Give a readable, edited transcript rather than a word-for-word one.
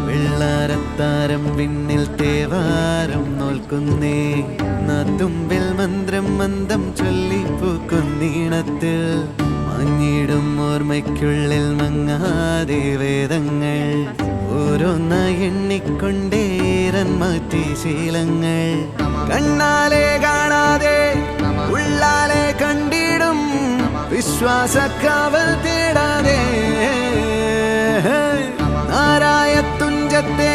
വെള്ളാരത്താരം വിണ്ണിൽ തേവാരം നോൽക്കുന്നേ തുമ്പിൽ മന്ത്രം മന്ദം ചൊല്ലിപ്പൂക്കുന്നീണത്തിൽ മങ്ങിടും ഓർമ്മയ്ക്കുള്ളിൽ മങ്ങാതെ വേദങ്ങൾ ഓരോന്നായി എണ്ണിക്കൊണ്ടേരൻ മാറ്റി ശീലങ്ങൾ കണ്ണാലെ കാണാതെ ഉള്ളാലെ കണ്ടിടും വിശ്വാസക്കാവൽ തേടാതെ നാരായ തുഞ്ചത്തെ